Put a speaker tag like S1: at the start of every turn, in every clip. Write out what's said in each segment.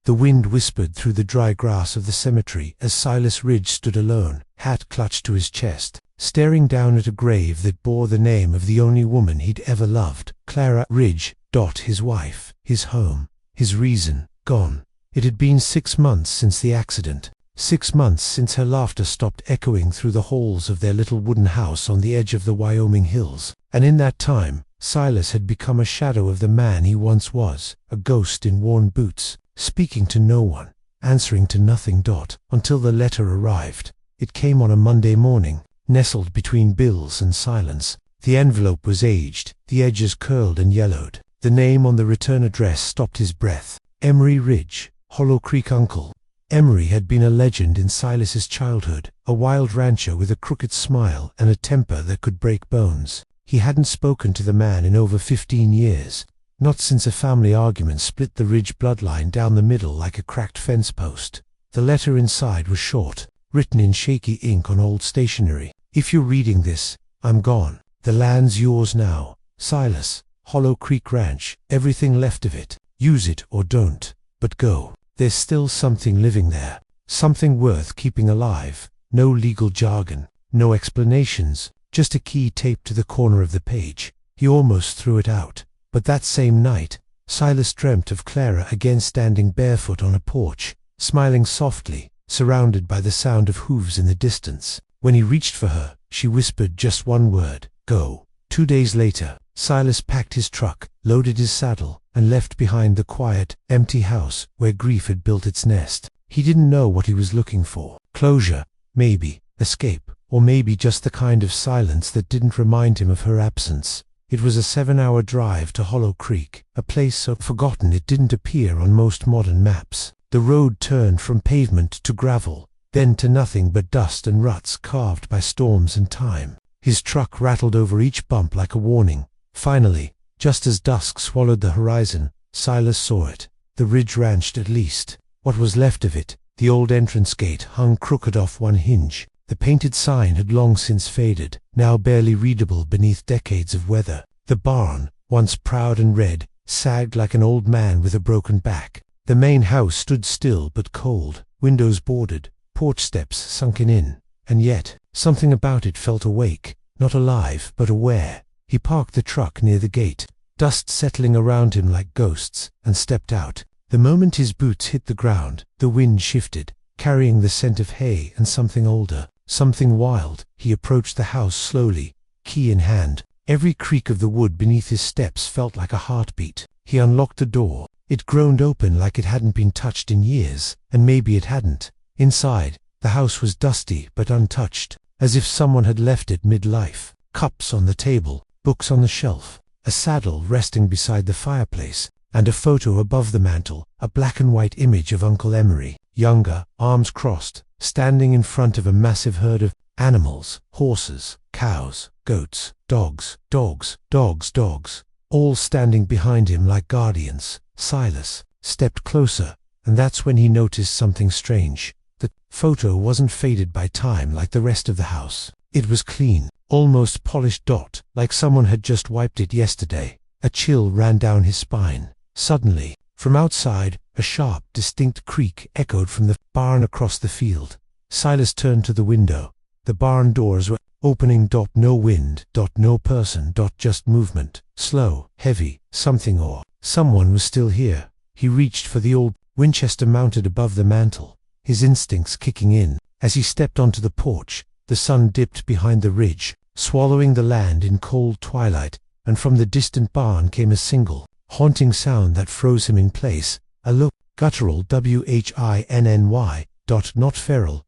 S1: The wind whispered through the dry grass of the cemetery as Silas Ridge stood alone, hat clutched to his chest, staring down at a grave that bore the name of the only woman he'd ever loved, Clara Ridge. His wife, his home, his reason, gone. It had been 6 months since the accident. 6 months since her laughter stopped echoing through the halls of their little wooden house on the edge of the Wyoming hills. And in that time, Silas had become a shadow of the man he once was, a ghost in worn boots, speaking to no one, answering to nothing. Until the letter arrived. It came on a Monday morning, nestled between bills and silence. The envelope was aged, the edges curled and yellowed. The name on the return address stopped his breath. Emery Ridge, Hollow Creek uncle. Emery had been a legend in Silas's childhood, a wild rancher with a crooked smile and a temper that could break bones. He hadn't spoken to the man in over 15 years, not since a family argument split the Ridge bloodline down the middle like a cracked fence post. The letter inside was short, written in shaky ink on old stationery. If you're reading this, I'm gone. The land's yours now. Silas, Hollow Creek Ranch, everything left of it. Use it or don't, but go. There's still something living there, something worth keeping alive. No legal jargon, no explanations, just a key taped to the corner of the page. He almost threw it out. But that same night, Silas dreamt of Clara again standing barefoot on a porch, smiling softly, surrounded by the sound of hooves in the distance. When he reached for her, she whispered just one word, go. 2 days later, Silas packed his truck, loaded his saddle, and left behind the quiet, empty house where grief had built its nest. He didn't know what he was looking for. Closure, maybe, escape, or maybe just the kind of silence that didn't remind him of her absence. It was a 7-hour drive to Hollow Creek, a place so forgotten it didn't appear on most modern maps. The road turned from pavement to gravel, then to nothing but dust and ruts carved by storms and time. His truck rattled over each bump like a warning. Finally, just as dusk swallowed the horizon, Silas saw it. The Ridge Ranch at least. What was left of it. The old entrance gate hung crooked off one hinge. The painted sign had long since faded, now barely readable beneath decades of weather. The barn, once proud and red, sagged like an old man with a broken back. The main house stood still but cold, windows boarded, porch steps sunken in. And yet, something about it felt awake, not alive but aware. He parked the truck near the gate, dust settling around him like ghosts, and stepped out. The moment his boots hit the ground, the wind shifted, carrying the scent of hay and something older, something wild. He approached the house slowly, key in hand. Every creak of the wood beneath his steps felt like a heartbeat. He unlocked the door. It groaned open like it hadn't been touched in years, and maybe it hadn't. Inside, the house was dusty but untouched, as if someone had left it mid-life. Cups on the table, books on the shelf, a saddle resting beside the fireplace, and a photo above the mantel, a black and white image of Uncle Emery, younger, arms crossed, standing in front of a massive herd of animals, horses, cows, goats, dogs, all standing behind him like guardians. Silas stepped closer, and that's when he noticed something strange. The photo wasn't faded by time like the rest of the house. It was clean, almost polished, like someone had just wiped it yesterday. A chill ran down his spine. Suddenly, from outside, a sharp, distinct creak echoed from the barn across the field. Silas turned to the window. The barn doors were opening. No wind, no person, just movement. Slow, heavy, something or someone was still here. He reached for the old Winchester mounted above the mantel, his instincts kicking in. As he stepped onto the porch, the sun dipped behind the ridge, swallowing the land in cold twilight, and from the distant barn came a single, haunting sound that froze him in place. A low, guttural WHINNY, not feral,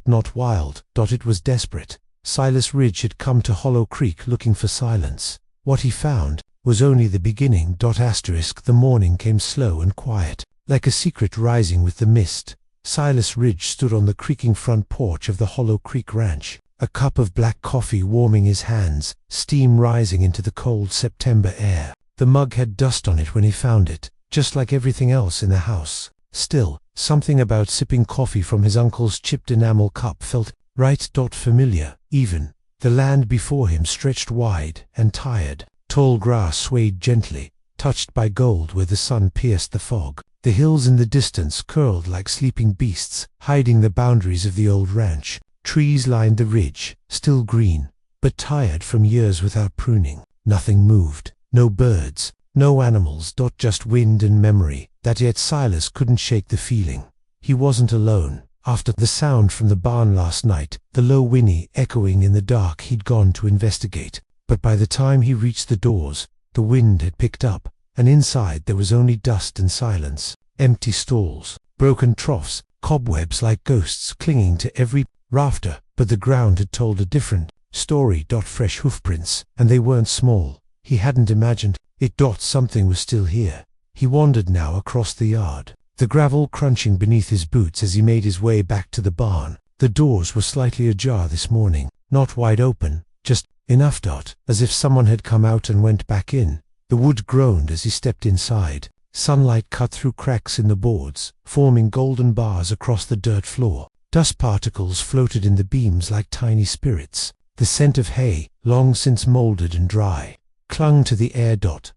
S1: not wild, it was desperate. Silas Ridge had come to Hollow Creek looking for silence. What he found was only the beginning. The morning came slow and quiet, like a secret rising with the mist. Silas Ridge stood on the creaking front porch of the Hollow Creek Ranch, a cup of black coffee warming his hands, steam rising into the cold September air. The mug had dust on it when he found it, just like everything else in the house. Still, something about sipping coffee from his uncle's chipped enamel cup felt right. Familiar, even. The land before him stretched wide and tired. Tall grass swayed gently, touched by gold where the sun pierced the fog. The hills in the distance curled like sleeping beasts, hiding the boundaries of the old ranch. Trees lined the ridge, still green, but tired from years without pruning. Nothing moved. No birds, no animals. Just wind and memory. That yet Silas couldn't shake the feeling. He wasn't alone. After the sound from the barn last night, the low whinny echoing in the dark, he'd gone to investigate. But by the time he reached the doors, the wind had picked up, and inside there was only dust and silence. Empty stalls, broken troughs, cobwebs like ghosts clinging to every rafter. But the ground had told a different story. Fresh hoofprints, and they weren't small. He hadn't imagined it. Something was still here. He wandered now across the yard, the gravel crunching beneath his boots as he made his way back to the barn. The doors were slightly ajar this morning, not wide open, just enough. As if someone had come out and went back in. The wood groaned as he stepped inside. Sunlight cut through cracks in the boards, forming golden bars across the dirt floor. Dust particles floated in the beams like tiny spirits. The scent of hay, long since molded and dry, clung to the air.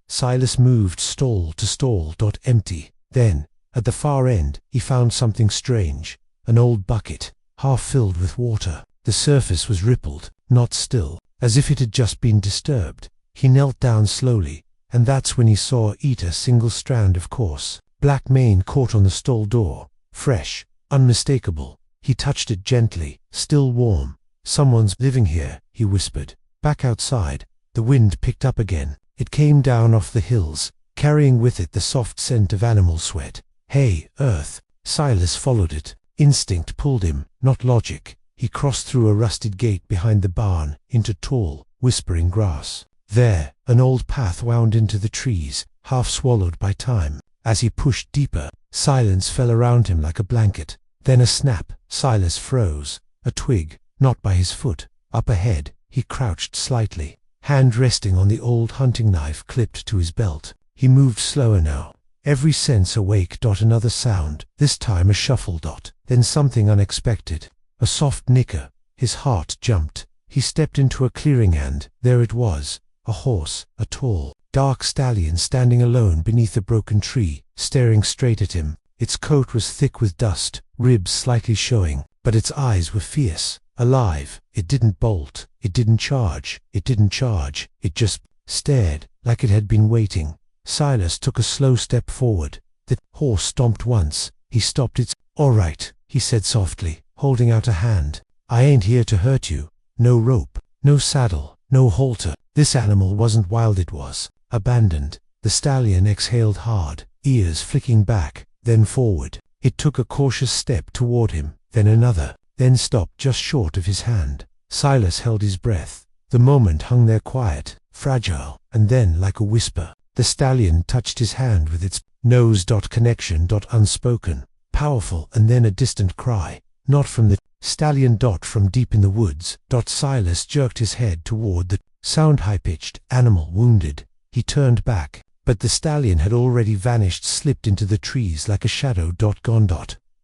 S1: Silas moved stall to stall. Empty. Then, at the far end, he found something strange. An old bucket, half filled with water. The surface was rippled, not still, as if it had just been disturbed. He knelt down slowly, and that's when he saw it. A single strand of coarse, black mane caught on the stall door. Fresh, unmistakable. He touched it gently, still warm. "Someone's living here," he whispered. Back outside, the wind picked up again. It came down off the hills, carrying with it the soft scent of animal sweat. Hay, earth. Silas followed it. Instinct pulled him, not logic. He crossed through a rusted gate behind the barn, into tall, whispering grass. There, an old path wound into the trees, half swallowed by time. As he pushed deeper, silence fell around him like a blanket. Then a snap. Silas froze. A twig, not by his foot. Up ahead, he crouched slightly, hand resting on the old hunting knife clipped to his belt. He moved slower now, every sense awake. Another sound, this time a shuffle. Then something unexpected. A soft nicker. His heart jumped. He stepped into a clearing and there it was. A horse, a tall, dark stallion standing alone beneath a broken tree, staring straight at him. Its coat was thick with dust, ribs slightly showing, but its eyes were fierce, alive. It didn't bolt, it didn't charge, it just stared, like it had been waiting. Silas took a slow step forward. The horse stomped once. He stopped. "It's all right," he said softly, holding out a hand. "I ain't here to hurt you. No rope, no saddle, no halter." This animal wasn't wild, it was abandoned. The stallion exhaled hard, ears flicking back, then forward. It took a cautious step toward him, then another, then stopped just short of his hand. Silas held his breath. The moment hung there quiet, fragile, and then, like a whisper, the stallion touched his hand with its nose. Connection. Unspoken, powerful, and then a distant cry. Not from the stallion. From deep in the woods. Silas jerked his head toward the sound. High-pitched, animal, wounded. He turned back, but the stallion had already vanished, slipped into the trees like a shadow. Gone.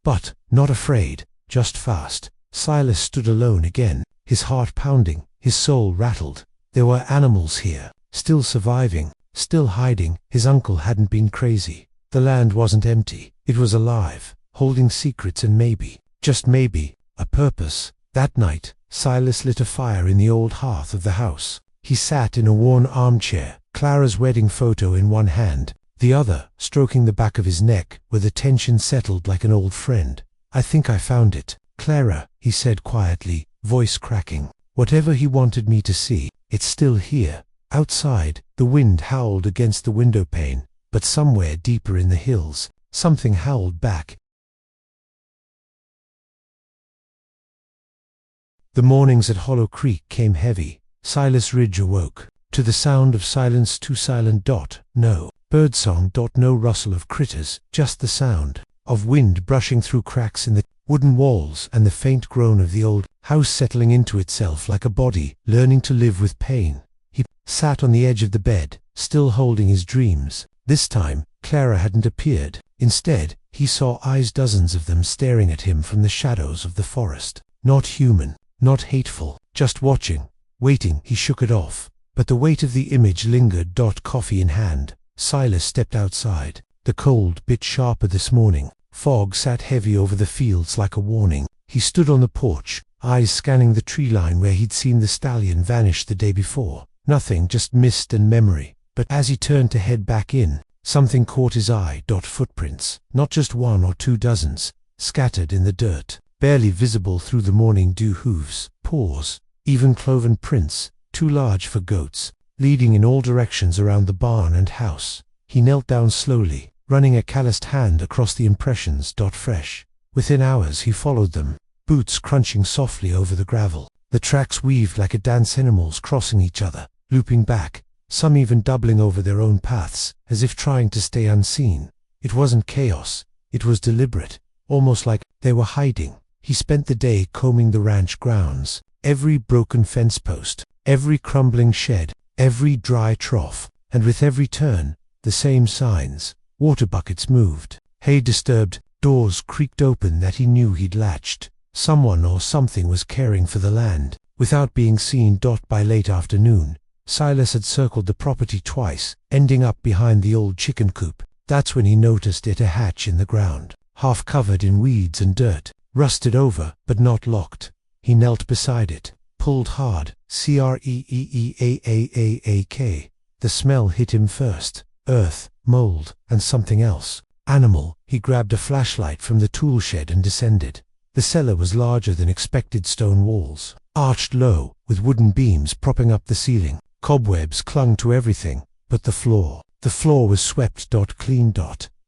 S1: But, not afraid, just fast. Silas stood alone again, his heart pounding, his soul rattled. There were animals here, still surviving, still hiding. His uncle hadn't been crazy. The land wasn't empty. It was alive, holding secrets and maybe, just maybe, a purpose. That night, Silas lit a fire in the old hearth of the house. He sat in a worn armchair, Clara's wedding photo in one hand, the other stroking the back of his neck, where the tension settled like an old friend. "I think I found it, Clara," he said quietly, voice cracking. "Whatever he wanted me to see, it's still here." Outside, the wind howled against the window pane, but somewhere deeper in the hills, something howled back. The mornings at Hollow Creek came heavy. Silas Ridge awoke to the sound of silence, too silent. No birdsong. No rustle of critters, just the sound of wind brushing through cracks in the wooden walls and the faint groan of the old house settling into itself like a body learning to live with pain. He sat on the edge of the bed, still holding his dreams. This time, Clara hadn't appeared. Instead, he saw eyes, dozens of them, staring at him from the shadows of the forest. Not human, not hateful, just watching, waiting. He shook it off, but the weight of the image lingered. Coffee in hand, Silas stepped outside. The cold bit sharper this morning. Fog sat heavy over the fields like a warning. He stood on the porch, eyes scanning the tree line where he'd seen the stallion vanish the day before. Nothing, just mist and memory. But as he turned to head back in, something caught his eye. Footprints, not just one or two dozens, scattered in the dirt, barely visible through the morning dew. Hooves, paws, even cloven prints, too large for goats, leading in all directions around the barn and house. He knelt down slowly, running a calloused hand across the impressions. Fresh. Within hours he followed them, boots crunching softly over the gravel. The tracks weaved like a dance, animals crossing each other, looping back, some even doubling over their own paths, as if trying to stay unseen. It wasn't chaos, it was deliberate, almost like they were hiding. He spent the day combing the ranch grounds, every broken fence post, every crumbling shed, every dry trough, and with every turn, the same signs. Water buckets moved, hay disturbed, doors creaked open that he knew he'd latched. Someone or something was caring for the land, without being seen. By late afternoon, Silas had circled the property twice, ending up behind the old chicken coop. That's when he noticed it, a hatch in the ground, half covered in weeds and dirt, rusted over, but not locked. He knelt beside it, pulled hard, creeeaak. The smell hit him first, earth, mold, and something else. Animal. He grabbed a flashlight from the tool shed and descended. The cellar was larger than expected. Stone walls, arched low, with wooden beams propping up the ceiling. Cobwebs clung to everything, but the floor. The floor was swept. Clean.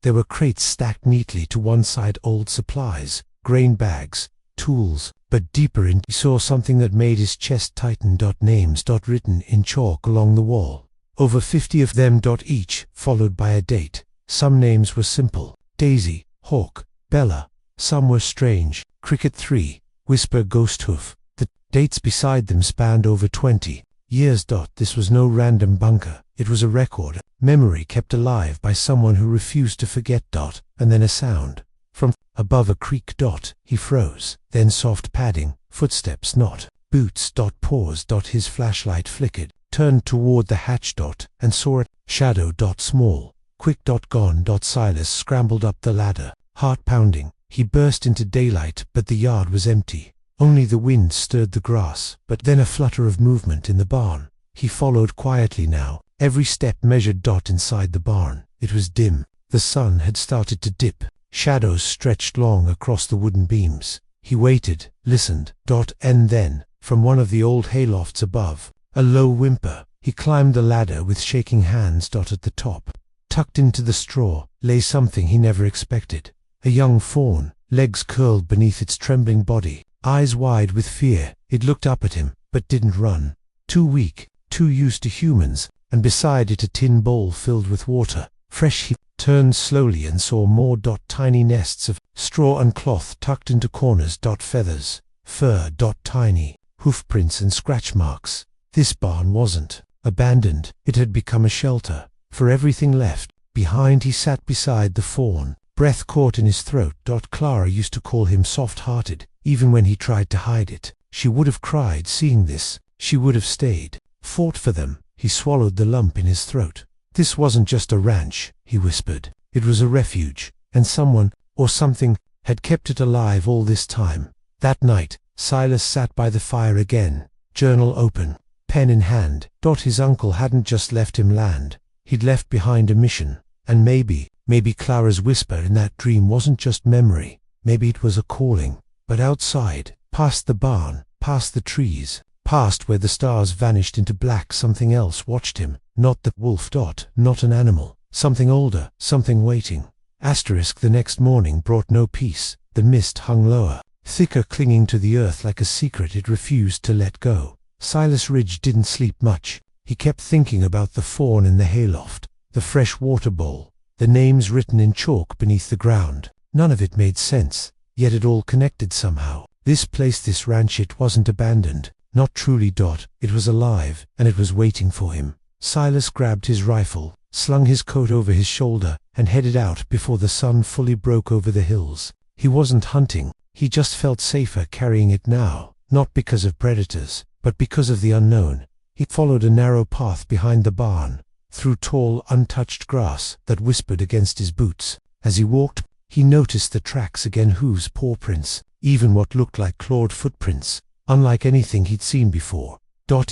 S1: There were crates stacked neatly to one side, old supplies, grain bags, tools, but deeper in he saw something that made his chest tighten. Names. Written in chalk along the wall. Over 50 of them. Each followed by a date. Some names were simple: Daisy, Hawk, Bella. Some were strange: Cricket 3, Whisper, Ghosthoof. The dates beside them spanned over 20 years. This was no random bunker. It was a record, memory kept alive by someone who refused to forget. And then a sound. From above a creek. He froze. Then soft padding, footsteps, not boots. Pause. His flashlight flickered, turned toward the hatch. And saw a shadow. Small, quick. Gone. Silas scrambled up the ladder, heart pounding. He burst into daylight, but the yard was empty. Only the wind stirred the grass. But then a flutter of movement in the barn. He followed quietly now, every step measured. Inside the barn, it was dim. The sun had started to dip. Shadows stretched long across the wooden beams. He waited, listened. And then, from one of the old haylofts above, a low whimper. He climbed the ladder with shaking hands. At the top, tucked into the straw, lay something he never expected. A young fawn, legs curled beneath its trembling body, eyes wide with fear. It looked up at him, but didn't run. Too weak, too used to humans, and beside it a tin bowl filled with water, fresh. He turned slowly and saw more. Tiny nests of straw and cloth tucked into corners. Feathers, fur. Tiny hoofprints and scratch marks. This barn wasn't abandoned. It had become a shelter for everything left behind. He sat beside the fawn, breath caught in his throat. Clara used to call him soft-hearted, even when he tried to hide it. She would have cried seeing this. She would have stayed, fought for them. He swallowed the lump in his throat. This wasn't just a ranch, he whispered. It was a refuge, and someone, or something, had kept it alive all this time. That night, Silas sat by the fire again, journal open, pen in hand. His uncle hadn't just left him land. He'd left behind a mission. And maybe Clara's whisper in that dream wasn't just memory. Maybe it was a calling. But outside, past the barn, past the trees, past where the stars vanished into black, something else watched him. Not the wolf. Not an animal. Something older, something waiting. The next morning brought no peace. The mist hung lower, thicker, clinging to the earth like a secret it refused to let go. Silas Ridge didn't sleep much. He kept thinking about the fawn in the hayloft, the fresh water bowl, the names written in chalk beneath the ground. None of it made sense, yet it all connected somehow. This place, this ranch, it wasn't abandoned. Not truly. It was alive, and it was waiting for him. Silas grabbed his rifle, slung his coat over his shoulder, and headed out before the sun fully broke over the hills. He wasn't hunting. He just felt safer carrying it now, not because of predators, but because of the unknown. He followed a narrow path behind the barn, through tall, untouched grass that whispered against his boots. As he walked, he noticed the tracks again, hooves, paw prints, even what looked like clawed footprints, unlike anything he'd seen before.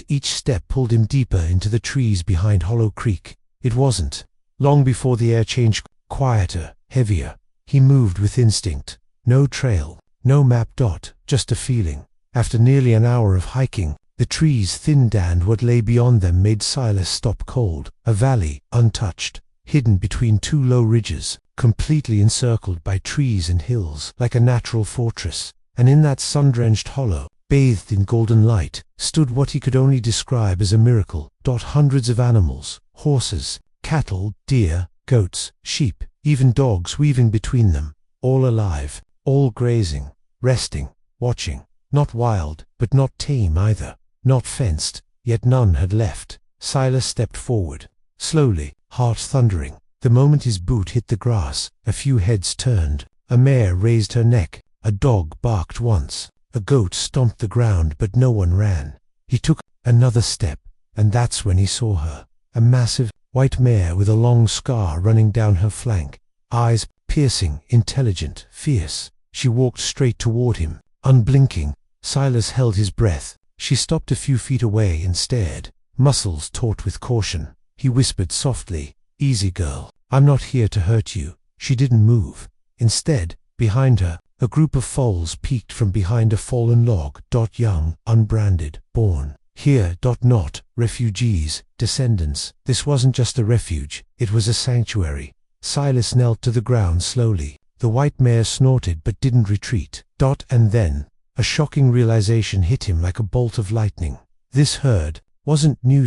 S1: Each step pulled him deeper into the trees behind Hollow Creek. It wasn't long before the air changed, quieter, heavier. He moved with instinct. No trail, no map. Just a feeling. After nearly an hour of hiking, the trees thinned and what lay beyond them made Silas stop cold. A valley, untouched, hidden between two low ridges, completely encircled by trees and hills, like a natural fortress. And in that sun-drenched hollow, bathed in golden light, stood what he could only describe as a miracle. Hundreds of animals, horses, cattle, deer, goats, sheep, even dogs weaving between them, all alive, all grazing, resting, watching. Not wild, but not tame either. Not fenced, yet none had left. Silas stepped forward, slowly, heart thundering. The moment his boot hit the grass, a few heads turned. A mare raised her neck. A dog barked once. A goat stomped the ground, but no one ran. He took another step, and that's when he saw her. A massive, white mare with a long scar running down her flank. Eyes piercing, intelligent, fierce. She walked straight toward him, unblinking. Silas held his breath. She stopped a few feet away and stared, muscles taut with caution. He whispered softly, "Easy, girl. I'm not here to hurt you." She didn't move. Instead, behind her, a group of foals peeked from behind a fallen log. Young, unbranded, born here. Not refugees, descendants. This wasn't just a refuge, it was a sanctuary. Silas knelt to the ground slowly. The white mare snorted but didn't retreat. And then, a shocking realization hit him like a bolt of lightning. This herd wasn't new.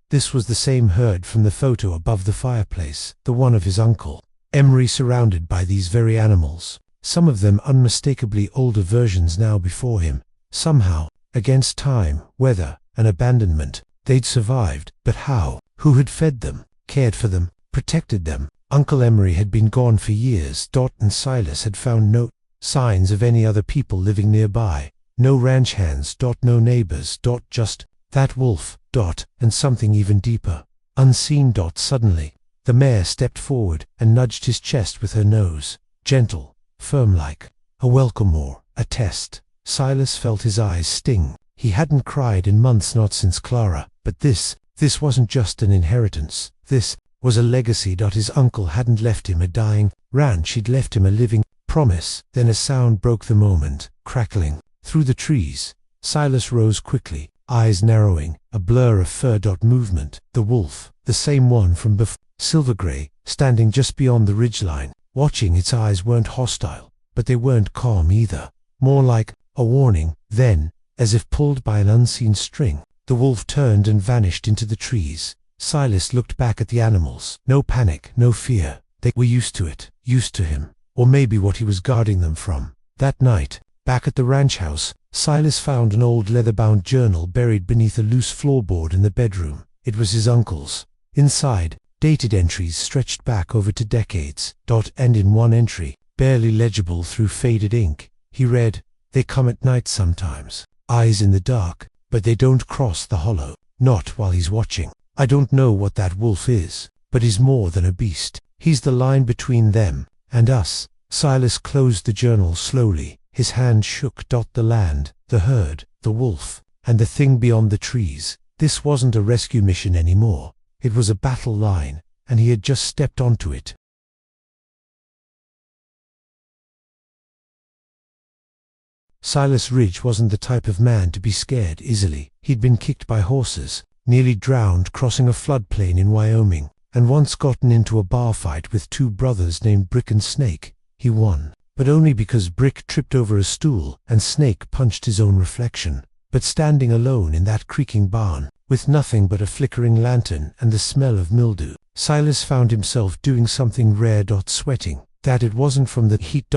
S1: This was the same herd from the photo above the fireplace, the one of his uncle. Emery surrounded by these very animals, some of them unmistakably older versions now before him. Somehow, against time, weather, and abandonment, they'd survived. But how? Who had fed them, cared for them, protected them? Uncle Emery had been gone for years. And Silas had found no signs of any other people living nearby. No ranch hands. No neighbors. Just that wolf. And something even deeper. Unseen. Suddenly, the mare stepped forward and nudged his chest with her nose. Gentle, firm-like. A welcome or a test. Silas felt his eyes sting. He hadn't cried in months, not since Clara. But this wasn't just an inheritance. This was a legacy. His uncle hadn't left him a dying ranch, he'd left him a living promise. Then a sound broke the moment, crackling through the trees. Silas rose quickly, eyes narrowing, a blur of fur. Movement. The wolf, the same one from before, silver-gray, standing just beyond the ridgeline, watching. Its eyes weren't hostile, but they weren't calm either. More like a warning. Then, as if pulled by an unseen string, the wolf turned and vanished into the trees. Silas looked back at the animals. No panic, no fear. They were used to it, used to him, or maybe what he was guarding them from. That night, back at the ranch house, Silas found an old leather-bound journal buried beneath a loose floorboard in the bedroom. It was his uncle's. Inside, dated entries stretched back over 2 decades. And in one entry, barely legible through faded ink, he read, "They come at night sometimes. Eyes in the dark, but they don't cross the hollow. Not while he's watching. I don't know what that wolf is, but he's more than a beast. He's the line between them and us." Silas closed the journal slowly. His hand shook. The land, the herd, the wolf, and the thing beyond the trees. This wasn't a rescue mission anymore. It was a battle line, and he had just stepped onto it. Silas Ridge wasn't the type of man to be scared easily. He'd been kicked by horses, nearly drowned crossing a floodplain in Wyoming, and once gotten into a bar fight with 2 brothers named Brick and Snake. He won, but only because Brick tripped over a stool and Snake punched his own reflection. But standing alone in that creaking barn, with nothing but a flickering lantern and the smell of mildew, Silas found himself doing something rare. Sweating. That it wasn't from the heat.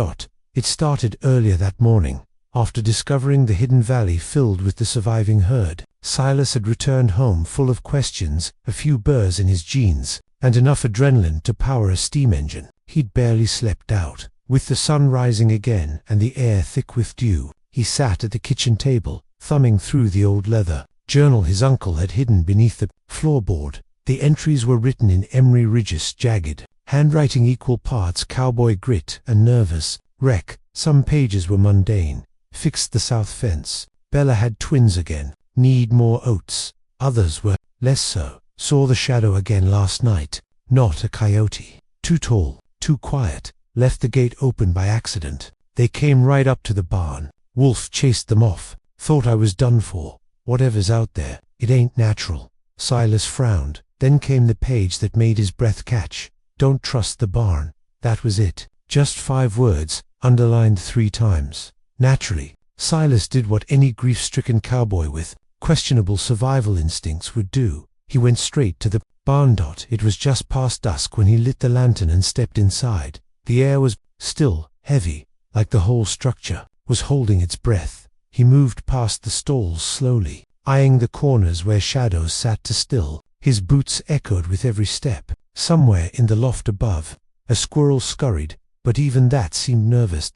S1: It started earlier that morning. After discovering the hidden valley filled with the surviving herd, Silas had returned home full of questions, a few burrs in his jeans, and enough adrenaline to power a steam engine. He'd barely slept out. With the sun rising again and the air thick with dew, he sat at the kitchen table, thumbing through the old leather journal his uncle had hidden beneath the floorboard. The entries were written in Emery Ridge's jagged handwriting, equal parts cowboy grit and nervous wreck. Some pages were mundane. Fixed the south fence. Bella had twins again. Need more oats. Others were less so. Saw the shadow again last night. Not a coyote. Too tall, too quiet. Left the gate open by accident. They came right up to the barn. Wolf chased them off. Thought I was done for. Whatever's out there, it ain't natural. Silas frowned. Then came the page that made his breath catch. Don't trust the barn. That was it. Just 5 words, underlined 3 times. Naturally, Silas did what any grief-stricken cowboy with questionable survival instincts would do. He went straight to the barn. It was just past dusk when he lit the lantern and stepped inside. The air was still heavy, like the whole structure was holding its breath. He moved past the stalls slowly, eyeing the corners where shadows sat to still. His boots echoed with every step. Somewhere in the loft above, a squirrel scurried, but even that seemed nervous.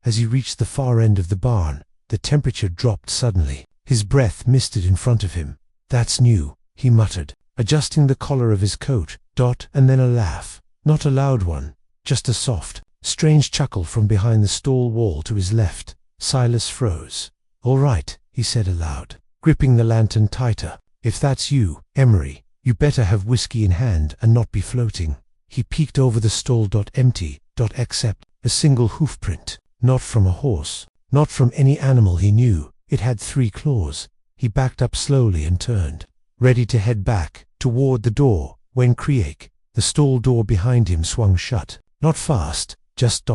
S1: As he reached the far end of the barn, the temperature dropped suddenly. His breath misted in front of him. That's new, he muttered, adjusting the collar of his coat. And then a laugh. Not a loud one, just a soft, strange chuckle from behind the stall wall to his left. Silas froze. All right, he said aloud, gripping the lantern tighter. If that's you, Emery, you better have whiskey in hand and not be floating. He peeked over the stall. Empty. Except a single hoofprint. Not from a horse. Not from any animal he knew. It had 3 claws. He backed up slowly and turned, ready to head back toward the door, when creak, the stall door behind him swung shut. Not fast, just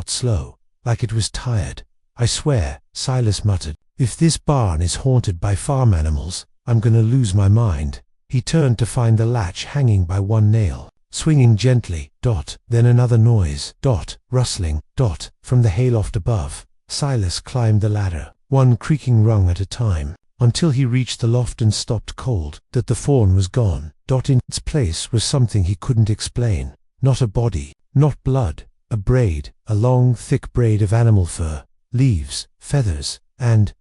S1: slow, like it was tired. I swear, Silas muttered, if this barn is haunted by farm animals, I'm gonna lose my mind. He turned to find the latch hanging by one nail, swinging gently. Then another noise. Rustling. From the hayloft above. Silas climbed the ladder, one creaking rung at a time, until he reached the loft and stopped cold. The fawn was gone. In its place was something he couldn't explain. Not a body, not blood, a braid, a long, thick braid of animal fur, leaves, feathers, and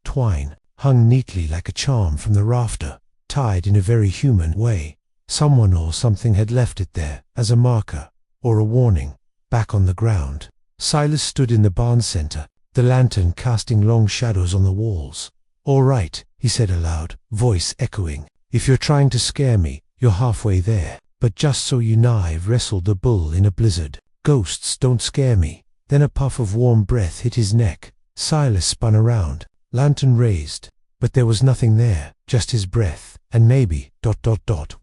S1: twine, hung neatly like a charm from the rafter, tied in a very human way. Someone or something had left it there, as a marker, or a warning, back on the ground. Silas stood in the barn center, the lantern casting long shadows on the walls. All right, he said aloud, voice echoing. If you're trying to scare me, you're halfway there. But just so you know, I've wrestled a bull in a blizzard. Ghosts don't scare me. Then a puff of warm breath hit his neck. Silas spun around, lantern raised. But there was nothing there, just his breath, and maybe,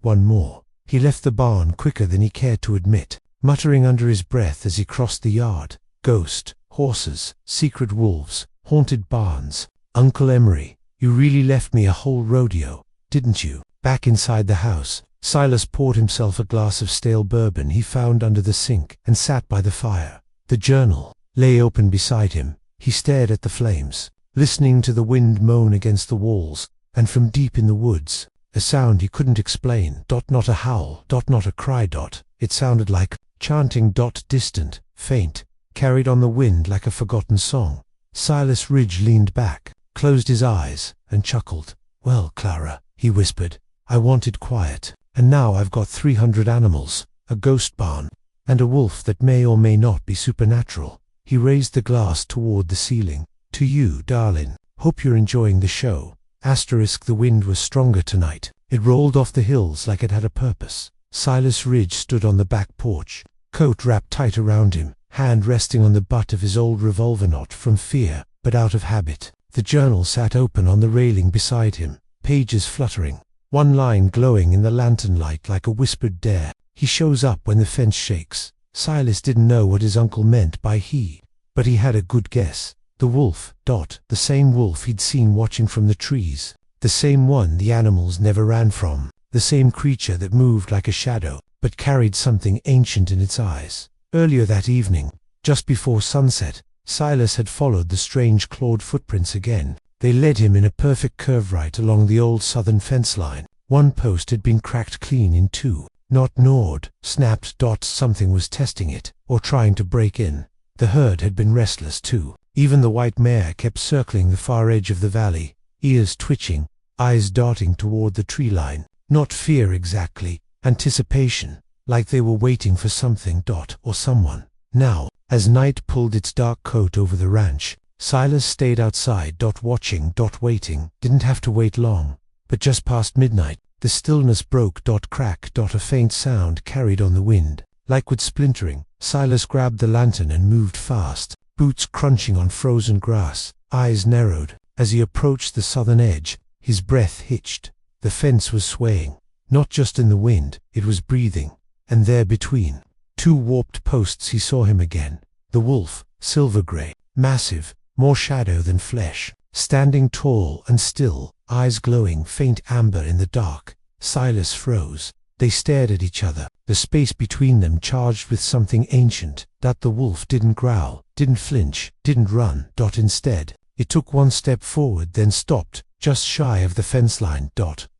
S1: one more. He left the barn quicker than he cared to admit, muttering under his breath as he crossed the yard. Ghost, horses, secret wolves, haunted barns. Uncle Emery, you really left me a whole rodeo, didn't you? Back inside the house, Silas poured himself a glass of stale bourbon he found under the sink and sat by the fire. The journal lay open beside him. He stared at the flames, listening to the wind moan against the walls, and from deep in the woods, a sound he couldn't explain. Not a howl, not a cry. It sounded like chanting. Distant, faint, carried on the wind like a forgotten song. Silas Ridge leaned back, closed his eyes, and chuckled. Well, Clara, he whispered, I wanted quiet, and now I've got 300 animals, a ghost barn, and a wolf that may or may not be supernatural. He raised the glass toward the ceiling. To you, darling. Hope you're enjoying the show. The wind was stronger tonight. It rolled off the hills like it had a purpose. Silas Ridge stood on the back porch, coat wrapped tight around him, hand resting on the butt of his old revolver, not from fear, but out of habit. The journal sat open on the railing beside him, pages fluttering, one line glowing in the lantern light like a whispered dare. He shows up when the fence shakes. Silas didn't know what his uncle meant by he, but he had a good guess. The wolf, the same wolf he'd seen watching from the trees, the same one the animals never ran from, the same creature that moved like a shadow, but carried something ancient in its eyes. Earlier that evening, just before sunset, Silas had followed the strange clawed footprints again. They led him in a perfect curve right along the old southern fence line. One post had been cracked clean in 2, not gnawed, snapped. Something was testing it, or trying to break in. The herd had been restless too. Even the white mare kept circling the far edge of the valley, ears twitching, eyes darting toward the tree line. Not fear exactly, anticipation, like they were waiting for something or someone. Now, as night pulled its dark coat over the ranch, Silas stayed outside watching waiting. Didn't have to wait long, but just past midnight, the stillness broke crack a faint sound carried on the wind. Like wood splintering, Silas grabbed the lantern and moved fast, boots crunching on frozen grass, eyes narrowed. As he approached the southern edge, his breath hitched. The fence was swaying, not just in the wind, it was breathing. And there between two warped posts he saw him again. The wolf, silver gray, massive, more shadow than flesh, standing tall and still, eyes glowing faint amber in the dark. Silas froze. They stared at each other, the space between them charged with something ancient. The wolf didn't growl, didn't flinch, didn't run. Instead, it took one step forward, then stopped, just shy of the fence line.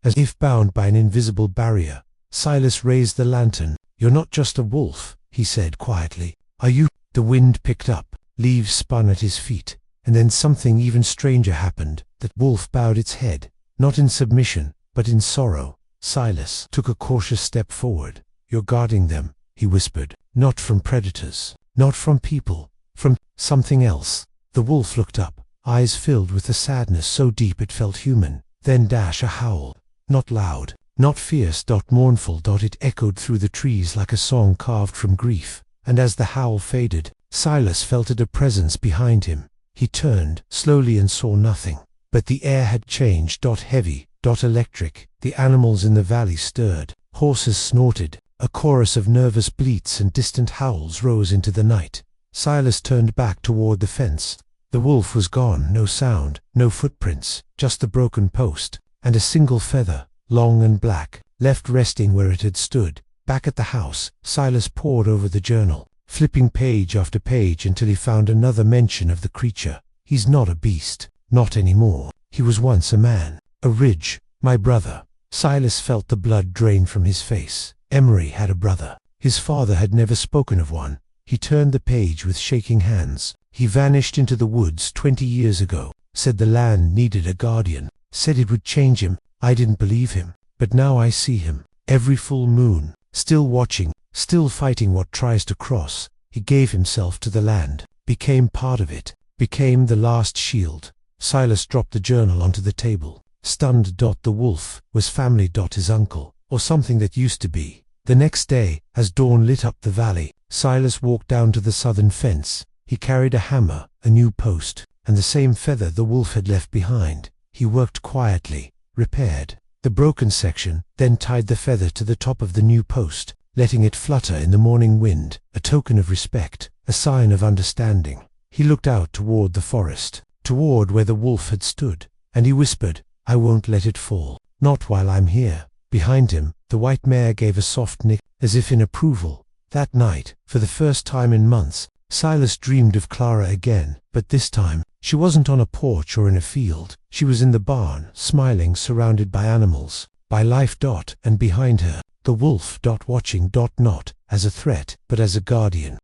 S1: As if bound by an invisible barrier. Silas raised the lantern. "You're not just a wolf," he said quietly. "Are you?" The wind picked up, leaves spun at his feet, and then something even stranger happened. The wolf bowed its head, not in submission, but in sorrow. Silas took a cautious step forward. "You're guarding them," he whispered. "Not from predators, not from people, from something else." The wolf looked up, eyes filled with a sadness so deep it felt human. Then a howl. Not loud, not fierce, mournful. It echoed through the trees like a song carved from grief. And as the howl faded, Silas felt a presence behind him. He turned slowly and saw nothing. But the air had changed. Heavy, electric. The animals in the valley stirred. Horses snorted. A chorus of nervous bleats and distant howls rose into the night. Silas turned back toward the fence. The wolf was gone. No sound, no footprints, just the broken post, and a single feather, long and black, left resting where it had stood. Back at the house, Silas pored over the journal, flipping page after page until he found another mention of the creature. "He's not a beast, not anymore. He was once a man. A Ridge, my brother." Silas felt the blood drain from his face. Emery had a brother. His father had never spoken of one. He turned the page with shaking hands. "He vanished into the woods 20 years ago. Said the land needed a guardian. Said it would change him. I didn't believe him. But now I see him. Every full moon. Still watching, still fighting what tries to cross. He gave himself to the land. Became part of it. Became the last shield." Silas dropped the journal onto the table. Stunned. The wolf was family. His uncle, or something that used to be. The next day, as dawn lit up the valley, Silas walked down to the southern fence. He carried a hammer, a new post, and the same feather the wolf had left behind. He worked quietly, repaired the broken section, then tied the feather to the top of the new post, letting it flutter in the morning wind, a token of respect, a sign of understanding. He looked out toward the forest, toward where the wolf had stood, and he whispered, "I won't let it fall, not while I'm here." Behind him, the white mare gave a soft nick, as if in approval. That night, for the first time in months, Silas dreamed of Clara again, but this time, she wasn't on a porch or in a field. She was in the barn, smiling, surrounded by animals, by life. And behind her, the wolf. Watching. Not as a threat, but as a guardian.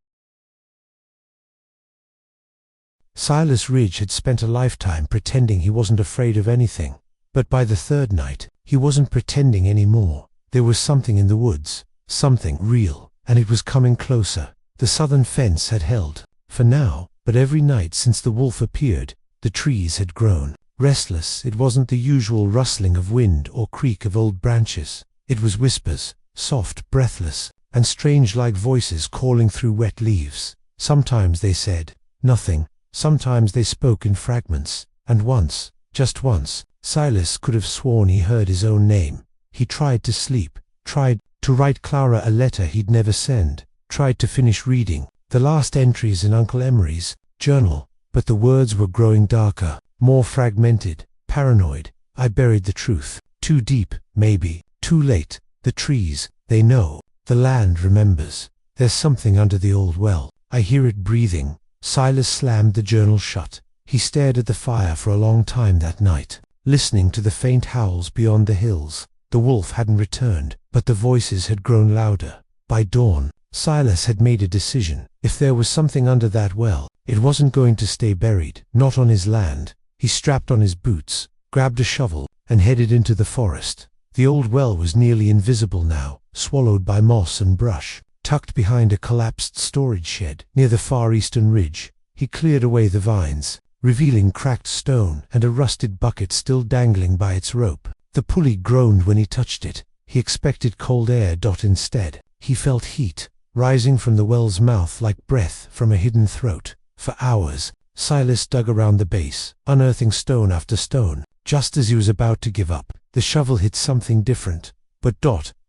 S1: Silas Ridge had spent a lifetime pretending he wasn't afraid of anything. But by the third night, he wasn't pretending anymore. There was something in the woods, something real, and it was coming closer. The southern fence had held, for now, but every night since the wolf appeared, the trees had grown. Restless, it wasn't the usual rustling of wind or creak of old branches. It was whispers, soft, breathless, and strange like voices calling through wet leaves. Sometimes they said nothing, sometimes they spoke in fragments, and once, just once, Silas could have sworn he heard his own name. He tried to sleep, tried to write Clara a letter he'd never send, tried to finish reading the last entries in Uncle Emery's journal, but the words were growing darker, more fragmented, paranoid. "I buried the truth. Too deep, maybe. Too late. The trees, they know. The land remembers. There's something under the old well. I hear it breathing." Silas slammed the journal shut. He stared at the fire for a long time that night, listening to the faint howls beyond the hills. The wolf hadn't returned, but the voices had grown louder. By dawn, Silas had made a decision. If there was something under that well, it wasn't going to stay buried, not on his land. He strapped on his boots, grabbed a shovel, and headed into the forest. The old well was nearly invisible now, swallowed by moss and brush. Tucked behind a collapsed storage shed near the far eastern ridge, he cleared away the vines, revealing cracked stone and a rusted bucket still dangling by its rope. The pulley groaned when he touched it. He expected cold air. Instead, he felt heat, rising from the well's mouth like breath from a hidden throat. For hours, Silas dug around the base, unearthing stone after stone. Just as he was about to give up, the shovel hit something different, but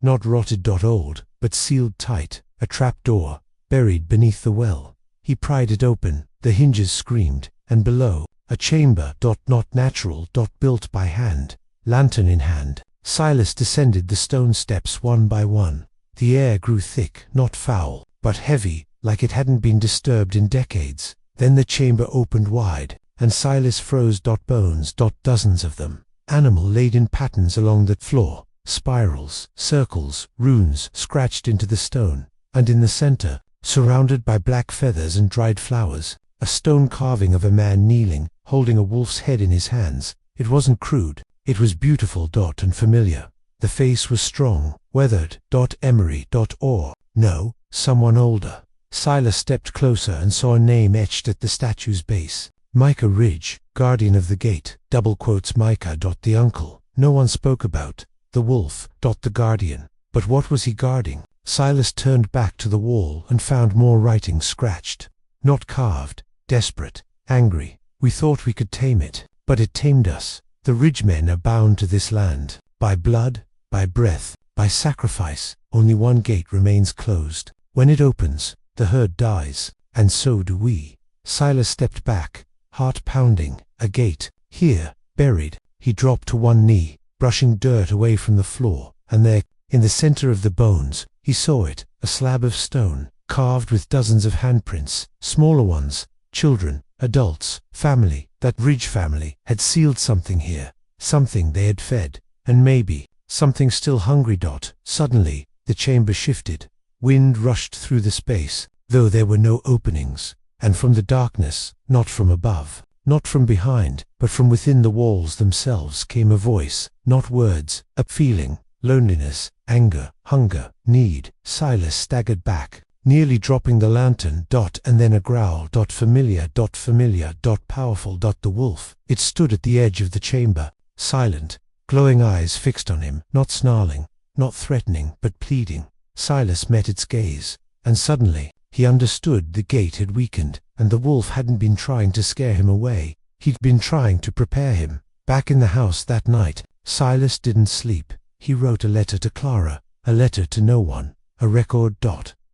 S1: not rotted old, but sealed tight, a trapdoor, buried beneath the well. He pried it open, the hinges screamed, and below, a chamber, not natural, built by hand, lantern in hand. Silas descended the stone steps one by one. The air grew thick, not foul, but heavy, like it hadn't been disturbed in decades. Then the chamber opened wide, and Silas froze. Bones, dozens of them. Animal laid in patterns along the floor, spirals, circles, runes scratched into the stone. And in the center, surrounded by black feathers and dried flowers, a stone carving of a man kneeling, holding a wolf's head in his hands. It wasn't crude, it was beautiful. And familiar. The face was strong, weathered. Emery. Or, no, someone older. Silas stepped closer and saw a name etched at the statue's base. Micah Ridge, guardian of the gate. Micah. The uncle no one spoke about. The wolf. The guardian. But what was he guarding? Silas turned back to the wall and found more writing scratched. Not carved. Desperate. Angry. We thought we could tame it, but it tamed us. The Ridgemen are bound to this land. By blood, by breath, by sacrifice. Only one gate remains closed. When it opens, the herd dies, and so do we. Silas stepped back, heart pounding. A gate, here, buried. He dropped to one knee, brushing dirt away from the floor, and there, in the center of the bones, he saw it, a slab of stone, carved with dozens of handprints, smaller ones, children, adults, family. That Ridge family had sealed something here, something they had fed, and maybe, something still hungry. Suddenly, the chamber shifted. Wind rushed through the space, though there were no openings, and from the darkness, not from above, not from behind, but from within the walls themselves came a voice, not words, a feeling, loneliness, anger, hunger, need. Silas staggered back, nearly dropping the lantern. And then a growl. Familiar. Powerful. The wolf. It stood at the edge of the chamber, silent, glowing eyes fixed on him, not snarling, not threatening, but pleading. Silas met its gaze, and suddenly, he understood. The gate had weakened, and the wolf hadn't been trying to scare him away. He'd been trying to prepare him. Back in the house that night, Silas didn't sleep. He wrote a letter to Clara, a letter to no one, a record.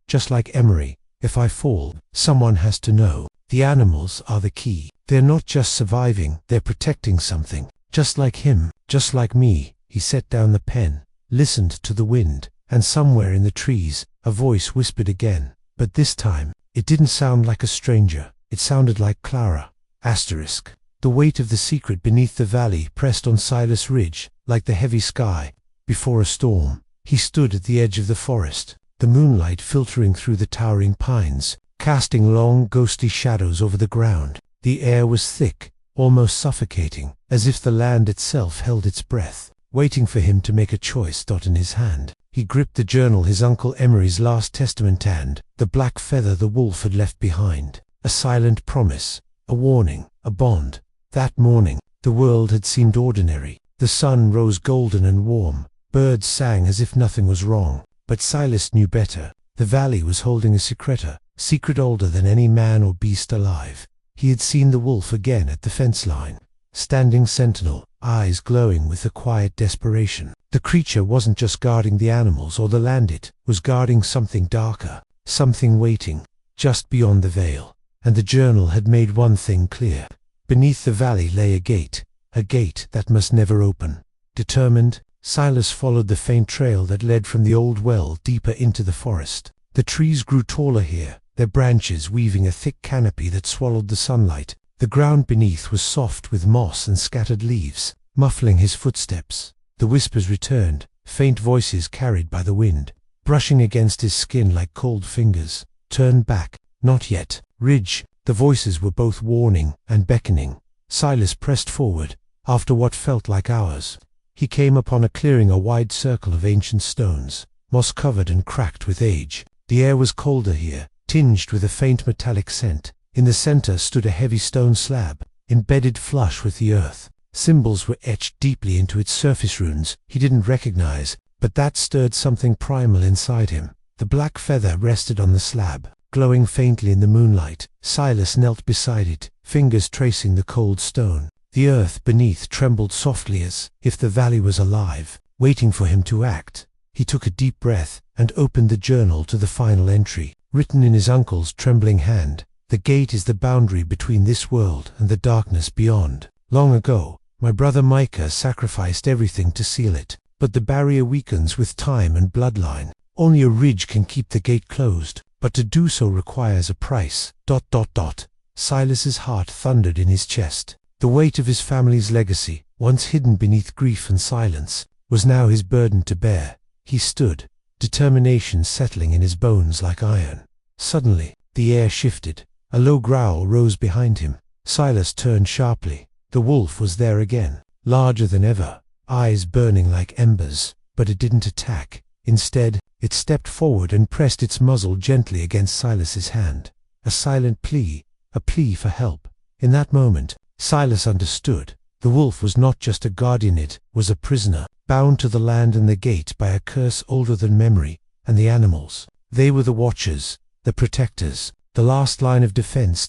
S1: Just like Emery, if I fall, someone has to know. The animals are the key. They're not just surviving, they're protecting something. Just like him, just like me. He set down the pen, listened to the wind, and somewhere in the trees, a voice whispered again. But this time, it didn't sound like a stranger. It sounded like Clara. Asterisk. The weight of the secret beneath the valley pressed on Silas Ridge, like the heavy sky before a storm. He stood at the edge of the forest, the moonlight filtering through the towering pines, casting long ghostly shadows over the ground. The air was thick, almost suffocating, as if the land itself held its breath, waiting for him to make a choice. In his hand, he gripped the journal, his Uncle Emery's last testament, and the black feather the wolf had left behind. A silent promise, a warning, a bond. That morning, the world had seemed ordinary. The sun rose golden and warm. Birds sang as if nothing was wrong. But Silas knew better. The valley was holding a secret older than any man or beast alive. He had seen the wolf again at the fence line, standing sentinel, eyes glowing with a quiet desperation. The creature wasn't just guarding the animals or the land, it was guarding something darker, something waiting, just beyond the veil. And the journal had made one thing clear. Beneath the valley lay a gate that must never open. Determined, Silas followed the faint trail that led from the old well deeper into the forest. The trees grew taller here, their branches weaving a thick canopy that swallowed the sunlight. The ground beneath was soft with moss and scattered leaves, muffling his footsteps. The whispers returned, faint voices carried by the wind, brushing against his skin like cold fingers. Turn back. Not yet. Ridge. The voices were both warning and beckoning. Silas pressed forward, after what felt like hours. he came upon a clearing, a wide circle of ancient stones, moss-covered and cracked with age. The air was colder here, tinged with a faint metallic scent. In the center stood a heavy stone slab, embedded flush with the earth. Symbols were etched deeply into its surface, runes he didn't recognize, but that stirred something primal inside him. The black feather rested on the slab, glowing faintly in the moonlight. Silas knelt beside it, fingers tracing the cold stone. The earth beneath trembled softly, as if the valley was alive, waiting for him to act. He took a deep breath and opened the journal to the final entry, written in his uncle's trembling hand. The gate is the boundary between this world and the darkness beyond. Long ago, my brother Micah sacrificed everything to seal it, but the barrier weakens with time and bloodline. Only a ridge can keep the gate closed, but to do so requires a price. Silas's heart thundered in his chest. The weight of his family's legacy, once hidden beneath grief and silence, was now his burden to bear. He stood, determination settling in his bones like iron. Suddenly, the air shifted. A low growl rose behind him. Silas turned sharply. The wolf was there again, larger than ever, eyes burning like embers, but it didn't attack. Instead, it stepped forward and pressed its muzzle gently against Silas's hand. A silent plea, a plea for help. In that moment, Silas understood. The wolf was not just a guardian, it was a prisoner, bound to the land and the gate by a curse older than memory, and the animals. They were the watchers, the protectors, the last line of defense.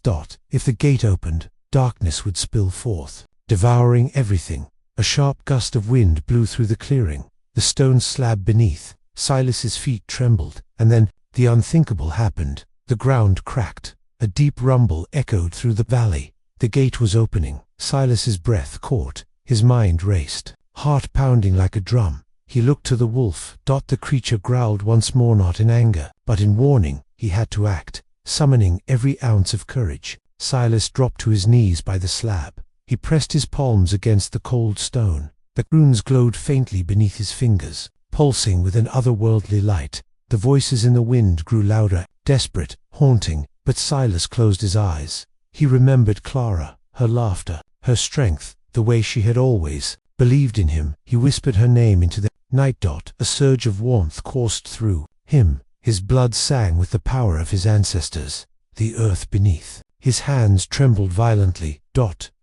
S1: If the gate opened, darkness would spill forth, devouring everything. A sharp gust of wind blew through the clearing, the stone slab beneath. Silas's feet trembled, and then the unthinkable happened. The ground cracked. A deep rumble echoed through the valley. The gate was opening. Silas's breath caught. His mind raced, heart pounding like a drum. He looked to the wolf. The creature growled once more, not in anger, but in warning. He had to act, summoning every ounce of courage. Silas dropped to his knees by the slab. He pressed his palms against the cold stone. The runes glowed faintly beneath his fingers, pulsing with an otherworldly light. The voices in the wind grew louder, desperate, haunting, but Silas closed his eyes. He remembered Clara, her laughter, her strength, the way she had always believed in him. He whispered her name into the night. A surge of warmth coursed through him. His blood sang with the power of his ancestors. The earth beneath. His hands trembled violently.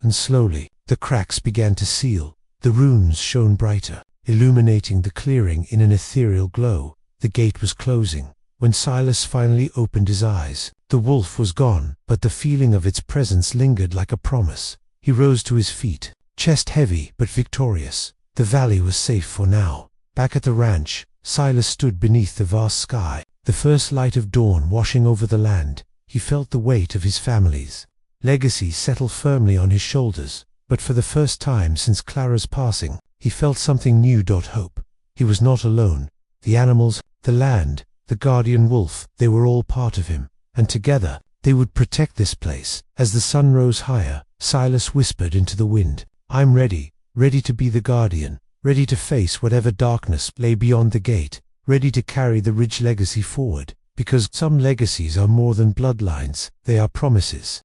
S1: And slowly, the cracks began to seal. The runes shone brighter, illuminating the clearing in an ethereal glow. The gate was closing. When Silas finally opened his eyes, the wolf was gone, but the feeling of its presence lingered like a promise. He rose to his feet, chest heavy but victorious. The valley was safe for now. Back at the ranch, Silas stood beneath the vast sky, the first light of dawn washing over the land. He felt the weight of his family's legacy settle firmly on his shoulders, but for the first time since Clara's passing, he felt something new. Hope. He was not alone. The animals, the land, the guardian wolf, they were all part of him, and together, they would protect this place. As the sun rose higher, Silas whispered into the wind, "I'm ready, ready to be the guardian, ready to face whatever darkness lay beyond the gate, ready to carry the Ridge legacy forward, because some legacies are more than bloodlines, they are promises."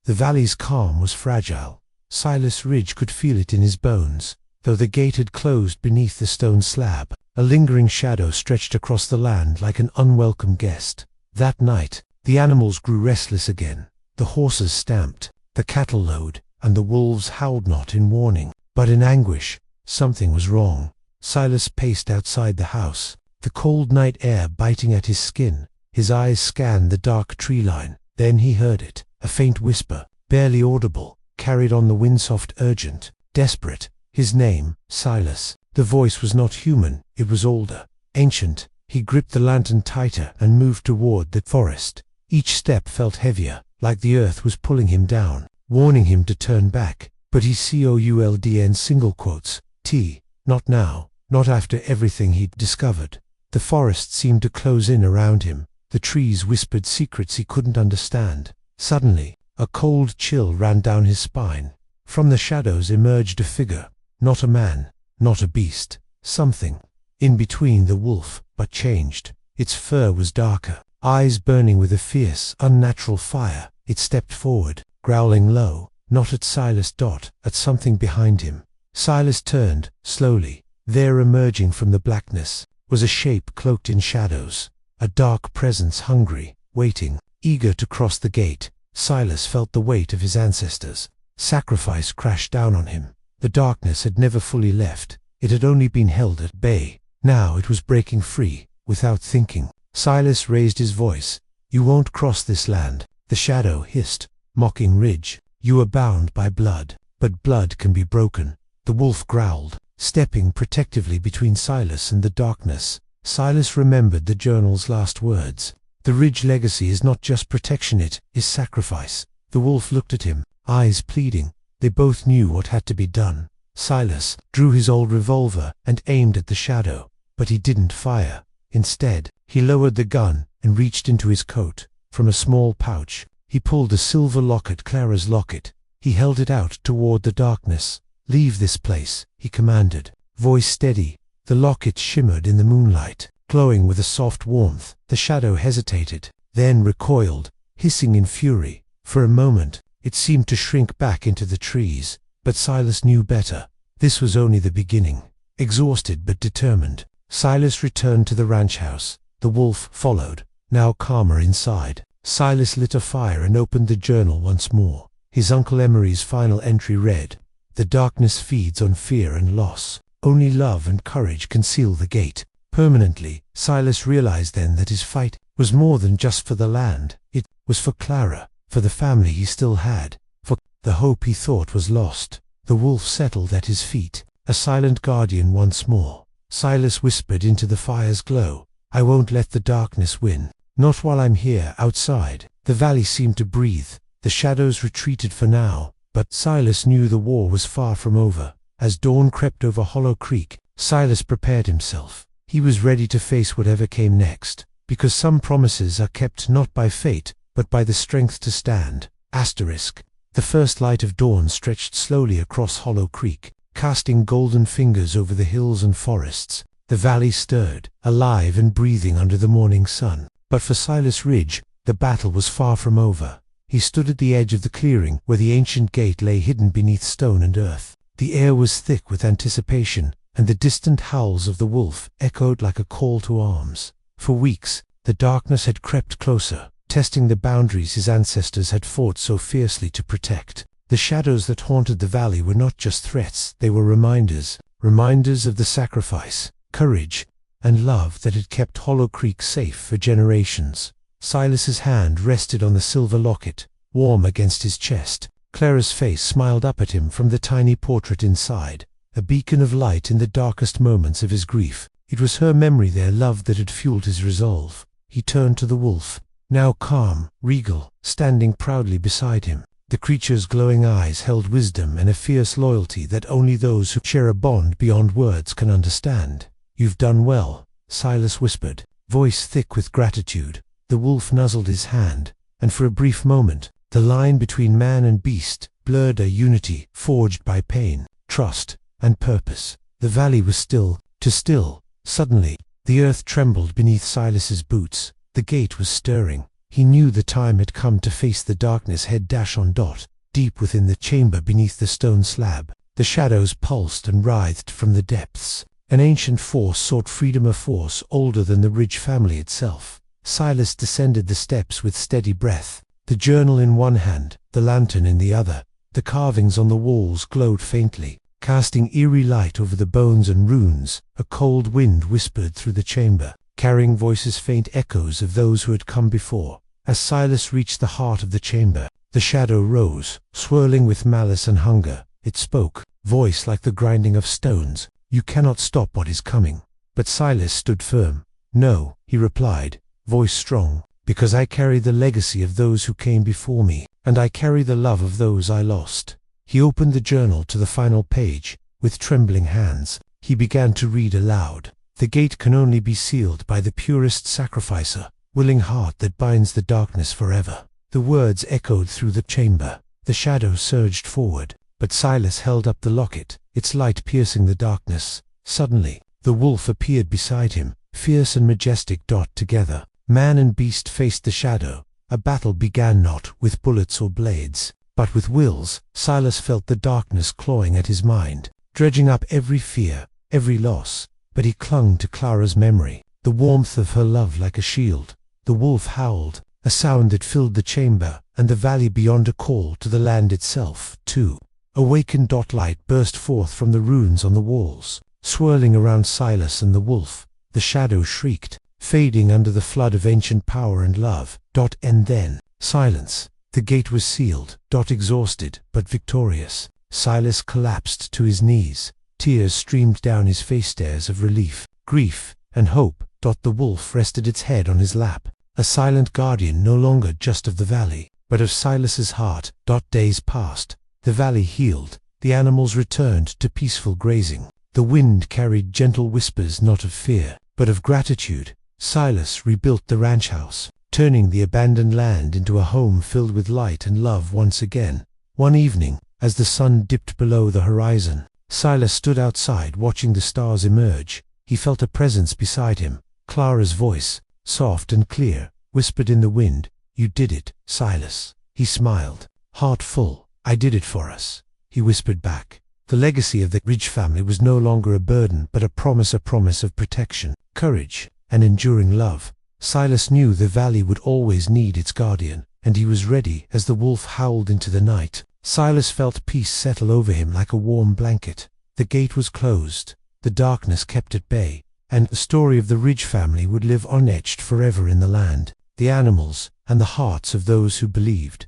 S1: The valley's calm was fragile. Silas Ridge could feel it in his bones. Though the gate had closed beneath the stone slab, a lingering shadow stretched across the land like an unwelcome guest. That night, the animals grew restless again. The horses stamped, the cattle lowed, and the wolves howled, not in warning, but in anguish. Something was wrong. Silas paced outside the house, the cold night air biting at his skin. His eyes scanned the dark tree line. Then he heard it, a faint whisper, barely audible, carried on the wind-soft, urgent, desperate. His name, Silas. The voice was not human, it was older, ancient. He gripped the lantern tighter and moved toward the forest. Each step felt heavier, like the earth was pulling him down, warning him to turn back. But he could single quotes, not now, not after everything he'd discovered. The forest seemed to close in around him. The trees whispered secrets he couldn't understand. Suddenly, a cold chill ran down his spine. From the shadows emerged a figure. Not a man, not a beast, something in between the wolf, but changed. Its fur was darker, eyes burning with a fierce, unnatural fire. It stepped forward, growling low, not at Silas. At something behind him. Silas turned, slowly. There, emerging from the blackness, was a shape cloaked in shadows. A dark presence, hungry, waiting, eager to cross the gate. Silas felt the weight of his ancestors' sacrifice crash down on him. The darkness had never fully left. It had only been held at bay. Now it was breaking free, without thinking. Silas raised his voice. "You won't cross this land," the shadow hissed, mocking Ridge. "You are bound by blood, but blood can be broken." The wolf growled, stepping protectively between Silas and the darkness. Silas remembered the journal's last words. The Ridge legacy is not just protection, it is sacrifice. The wolf looked at him, eyes pleading. They both knew what had to be done. Silas drew his old revolver and aimed at the shadow, but he didn't fire. Instead, he lowered the gun and reached into his coat. From a small pouch, he pulled a silver locket, Clara's locket. He held it out toward the darkness. "Leave this place," he commanded, voice steady. The locket shimmered in the moonlight, glowing with a soft warmth. The shadow hesitated, then recoiled, hissing in fury. For a moment, it seemed to shrink back into the trees, but Silas knew better. This was only the beginning. Exhausted but determined, Silas returned to the ranch house. The wolf followed, now calmer inside. Silas lit a fire and opened the journal once more. His Uncle Emery's final entry read, "The darkness feeds on fear and loss. Only love and courage can seal the gate." Permanently, Silas realized then that his fight was more than just for the land. It was for Clara, for the family he still had, for the hope he thought was lost. The wolf settled at his feet, a silent guardian once more. Silas whispered into the fire's glow, "I won't let the darkness win. Not while I'm here, outside." The valley seemed to breathe. The shadows retreated for now, but Silas knew the war was far from over. As dawn crept over Hollow Creek, Silas prepared himself. He was ready to face whatever came next, because some promises are kept not by fate, but by the strength to stand. The first light of dawn stretched slowly across Hollow Creek, casting golden fingers over the hills and forests. The valley stirred, alive and breathing under the morning sun. But for Silas Ridge, the battle was far from over. He stood at the edge of the clearing where the ancient gate lay hidden beneath stone and earth. The air was thick with anticipation, and the distant howls of the wolf echoed like a call to arms. For weeks, the darkness had crept closer, testing the boundaries his ancestors had fought so fiercely to protect. The shadows that haunted the valley were not just threats, they were reminders of the sacrifice, courage, and love that had kept Hollow Creek safe for generations. Silas's hand rested on the silver locket, warm against his chest. Clara's face smiled up at him from the tiny portrait inside, a beacon of light in the darkest moments of his grief. It was her memory, their love, that had fueled his resolve. He turned to the wolf, now calm, regal, standing proudly beside him. The creature's glowing eyes held wisdom and a fierce loyalty that only those who share a bond beyond words can understand. "You've done well," Silas whispered, voice thick with gratitude. The wolf nuzzled his hand, and for a brief moment, the line between man and beast blurred, a unity forged by pain, trust, and purpose. The valley was still, too still. Suddenly, the earth trembled beneath Silas's boots. The gate was stirring. He knew the time had come to face the darkness head-on. Deep within the chamber beneath the stone slab, the shadows pulsed and writhed from the depths. An ancient force sought freedom, a force older than the Ridge family itself. Silas descended the steps with steady breath, the journal in one hand, the lantern in the other. The carvings on the walls glowed faintly, casting eerie light over the bones and runes. A cold wind whispered through the chamber, carrying voices, faint echoes of those who had come before. As Silas reached the heart of the chamber, the shadow rose, swirling with malice and hunger. It spoke, voice like the grinding of stones. "You cannot stop what is coming." But Silas stood firm. "No," he replied, voice strong, "because I carry the legacy of those who came before me, and I carry the love of those I lost." He opened the journal to the final page. With trembling hands, he began to read aloud. "The gate can only be sealed by the purest sacrificer, willing heart that binds the darkness forever." The words echoed through the chamber. The shadow surged forward, but Silas held up the locket, its light piercing the darkness. Suddenly, the wolf appeared beside him, fierce and majestic. Together, man and beast faced the shadow. A battle began, not with bullets or blades, But with Wills, Silas felt the darkness clawing at his mind, dredging up every fear, every loss. But he clung to Clara's memory, the warmth of her love like a shield. The wolf howled, a sound that filled the chamber, and the valley beyond a call to the land itself, too. A wakened light burst forth from the runes on the walls, swirling around Silas and the wolf. The shadow shrieked, fading under the flood of ancient power and love. And then, silence. The gate was sealed. Exhausted, but victorious, Silas collapsed to his knees. Tears streamed down his face, stares of relief, grief, and hope. The wolf rested its head on his lap, a silent guardian no longer just of the valley, but of Silas's heart. Days passed. The valley healed. The animals returned to peaceful grazing. The wind carried gentle whispers not of fear, but of gratitude. Silas rebuilt the ranch house, turning the abandoned land into a home filled with light and love once again. One evening, as the sun dipped below the horizon, Silas stood outside watching the stars emerge. He felt a presence beside him. Clara's voice, soft and clear, whispered in the wind, "You did it, Silas." He smiled, heart full. "I did it for us," he whispered back. The legacy of the Ridge family was no longer a burden, but a promise of protection, courage, and enduring love. Silas knew the valley would always need its guardian, and he was ready as the wolf howled into the night. Silas felt peace settle over him like a warm blanket. The gate was closed, the darkness kept at bay, and the story of the Ridge family would live unetched forever in the land, the animals, and the hearts of those who believed.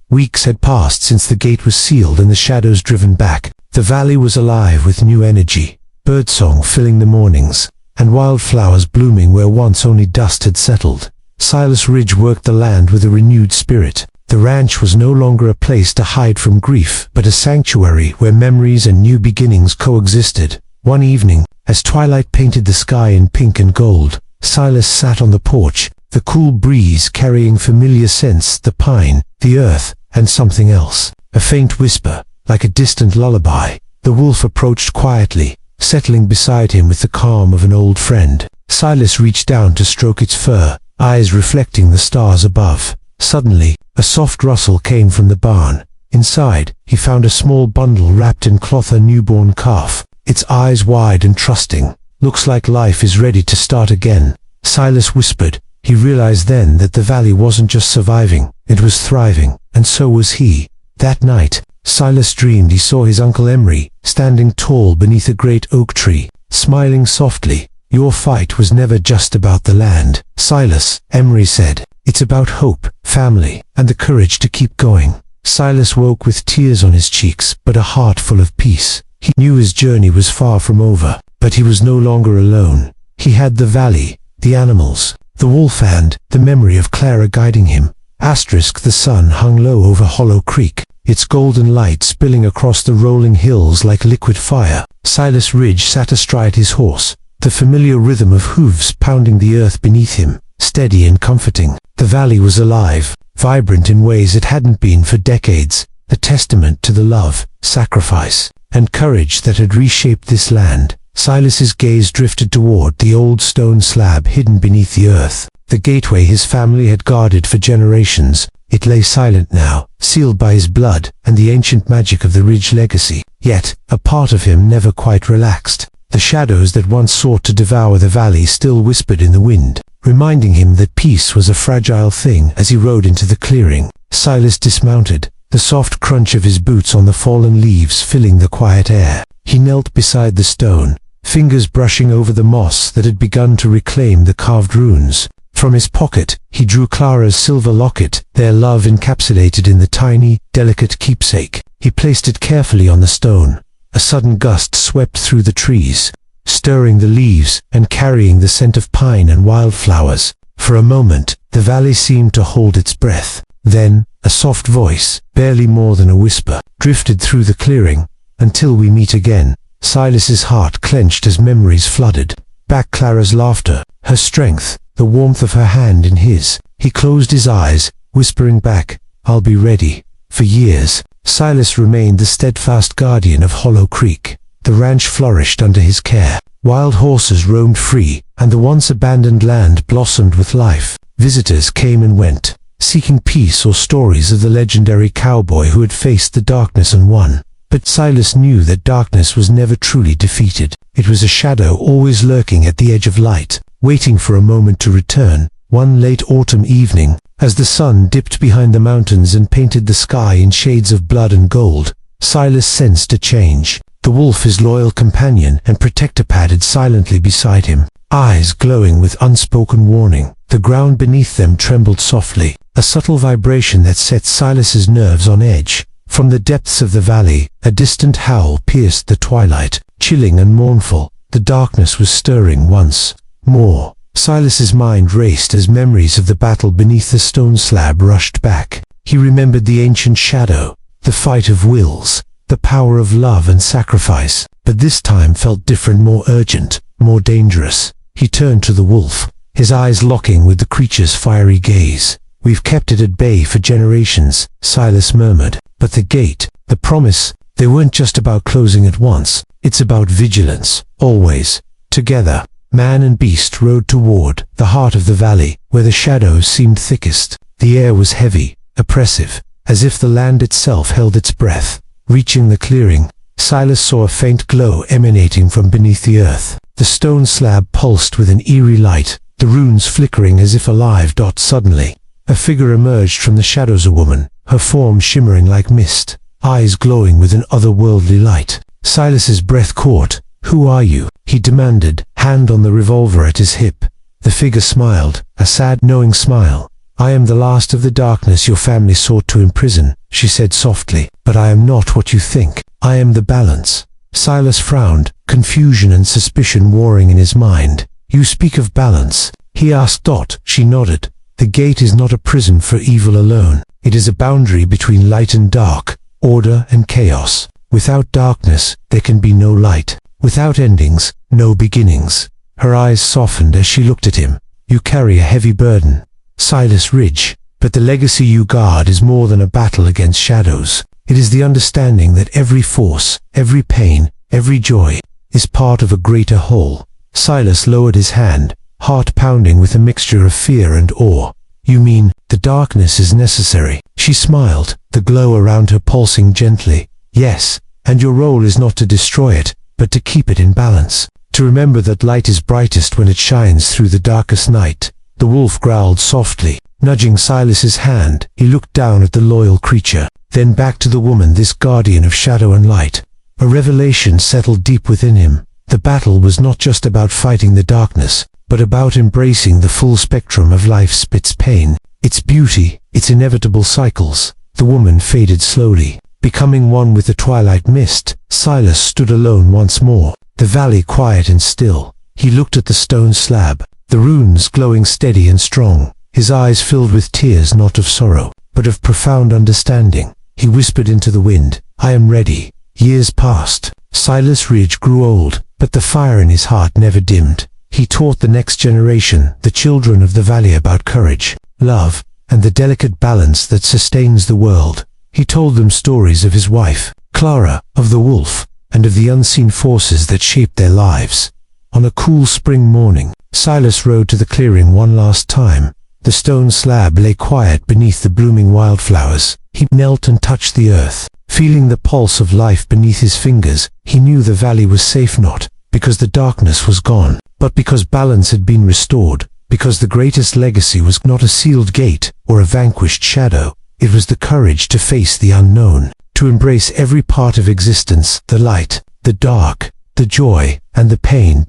S1: Weeks had passed since the gate was sealed and the shadows driven back. The valley was alive with new energy, birdsong filling the mornings, and wildflowers blooming where once only dust had settled. Silas Ridge worked the land with a renewed spirit. The ranch was no longer a place to hide from grief, but a sanctuary where memories and new beginnings coexisted. One evening, as twilight painted the sky in pink and gold, Silas sat on the porch, the cool breeze carrying familiar scents, the pine, the earth, and something else. A faint whisper, like a distant lullaby. The wolf approached quietly, settling beside him with the calm of an old friend. Silas reached down to stroke its fur, eyes reflecting the stars above. Suddenly, a soft rustle came from the barn. Inside, he found a small bundle wrapped in cloth, a newborn calf, its eyes wide and trusting. "Looks like life is ready to start again," Silas whispered. He realized then that the valley wasn't just surviving, it was thriving, and so was he. That night, Silas dreamed he saw his Uncle Emery, standing tall beneath a great oak tree, smiling softly. "Your fight was never just about the land, Silas," Emery said. "It's about hope, family, and the courage to keep going." Silas woke with tears on his cheeks, but a heart full of peace. He knew his journey was far from over, but he was no longer alone. He had the valley, the animals, the wolf, and the memory of Clara guiding him. The sun hung low over Hollow Creek, its golden light spilling across the rolling hills like liquid fire. Silas Ridge sat astride his horse, the familiar rhythm of hooves pounding the earth beneath him, steady and comforting. The valley was alive, vibrant in ways it hadn't been for decades, a testament to the love, sacrifice, and courage that had reshaped this land. Silas's gaze drifted toward the old stone slab hidden beneath the earth, the gateway his family had guarded for generations. It lay silent now, sealed by his blood and the ancient magic of the Ridge legacy. Yet, a part of him never quite relaxed. The shadows that once sought to devour the valley still whispered in the wind, reminding him that peace was a fragile thing. As he rode into the clearing, Silas dismounted, the soft crunch of his boots on the fallen leaves filling the quiet air. He knelt beside the stone, fingers brushing over the moss that had begun to reclaim the carved runes. From his pocket, he drew Clara's silver locket, their love encapsulated in the tiny, delicate keepsake. He placed it carefully on the stone. A sudden gust swept through the trees, stirring the leaves and carrying the scent of pine and wildflowers. For a moment, the valley seemed to hold its breath. Then, a soft voice, barely more than a whisper, drifted through the clearing. "Until we meet again." Silas's heart clenched as memories flooded. Back Clara's laughter, her strength, the warmth of her hand in his. He closed his eyes, whispering back, "I'll be ready." For years, Silas remained the steadfast guardian of Hollow Creek. The ranch flourished under his care, Wild horses roamed free, and the once abandoned land blossomed with life. Visitors came and went, seeking peace or stories of the legendary cowboy who had faced the darkness and won. But Silas knew that darkness was never truly defeated. It was a shadow always lurking at the edge of light, waiting for a moment to return. One late autumn evening, as the sun dipped behind the mountains and painted the sky in shades of blood and gold, Silas sensed a change. The wolf, his loyal companion and protector, padded silently beside him, eyes glowing with unspoken warning. The ground beneath them trembled softly, a subtle vibration that set Silas's nerves on edge. From the depths of the valley, a distant howl pierced the twilight, chilling and mournful. The darkness was stirring once more. Silas's mind raced as memories of the battle beneath the stone slab rushed back. He remembered the ancient shadow, the fight of wills, the power of love and sacrifice. But this time felt different, more urgent, more dangerous. He turned to the wolf, his eyes locking with the creature's fiery gaze. "We've kept it at bay for generations," Silas murmured. "But the gate, the promise, they weren't just about closing at once. It's about vigilance, always." Together, man and beast rode toward the heart of the valley, where the shadows seemed thickest. The air was heavy, oppressive, as if the land itself held its breath. Reaching the clearing, Silas saw a faint glow emanating from beneath the earth. The stone slab pulsed with an eerie light, the runes flickering as if alive. Suddenly, a figure emerged from the shadows, a woman, her form shimmering like mist, eyes glowing with an otherworldly light. Silas's breath caught. "Who are you?" he demanded, hand on the revolver at his hip. The figure smiled, a sad, knowing smile. "I am the last of the darkness your family sought to imprison," she said softly. "But I am not what you think. I am the balance." Silas frowned, confusion and suspicion warring in his mind. "You speak of balance?" he asked. She nodded. "The gate is not a prison for evil alone. It is a boundary between light and dark, order and chaos. Without darkness, there can be no light. Without endings, no beginnings." Her eyes softened as she looked at him. "You carry a heavy burden, Silas Ridge, but the legacy you guard is more than a battle against shadows. It is the understanding that every force, every pain, every joy, is part of a greater whole." Silas lowered his hand, heart pounding with a mixture of fear and awe. "You mean, the darkness is necessary?" She smiled, the glow around her pulsing gently. "Yes, and your role is not to destroy it, but to keep it in balance. To remember that light is brightest when it shines through the darkest night." The wolf growled softly, nudging Silas's hand. He looked down at the loyal creature, then back to the woman, this guardian of shadow and light. A revelation settled deep within him. The battle was not just about fighting the darkness, but about embracing the full spectrum of life's pain, its beauty, its inevitable cycles. The woman faded slowly, becoming one with the twilight mist. Silas stood alone once more, the valley quiet and still. He looked at the stone slab, the runes glowing steady and strong. His eyes filled with tears, not of sorrow, but of profound understanding. He whispered into the wind, "I am ready." Years passed. Silas Ridge grew old, but the fire in his heart never dimmed. He taught the next generation, the children of the valley, about courage, love, and the delicate balance that sustains the world. He told them stories of his wife, Clara, of the wolf, and of the unseen forces that shaped their lives. On a cool spring morning, Silas rode to the clearing one last time. The stone slab lay quiet beneath the blooming wildflowers. He knelt and touched the earth, feeling the pulse of life beneath his fingers. He knew the valley was safe, not because the darkness was gone, but because balance had been restored, because the greatest legacy was not a sealed gate or a vanquished shadow. It was the courage to face the unknown, to embrace every part of existence, the light, the dark, the joy, and the pain.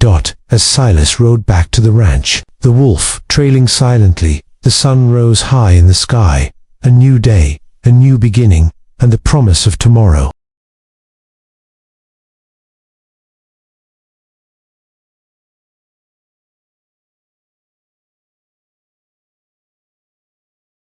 S1: As Silas rode back to the ranch, the wolf trailing silently, the sun rose high in the sky. A new day, a new beginning, and the promise of tomorrow.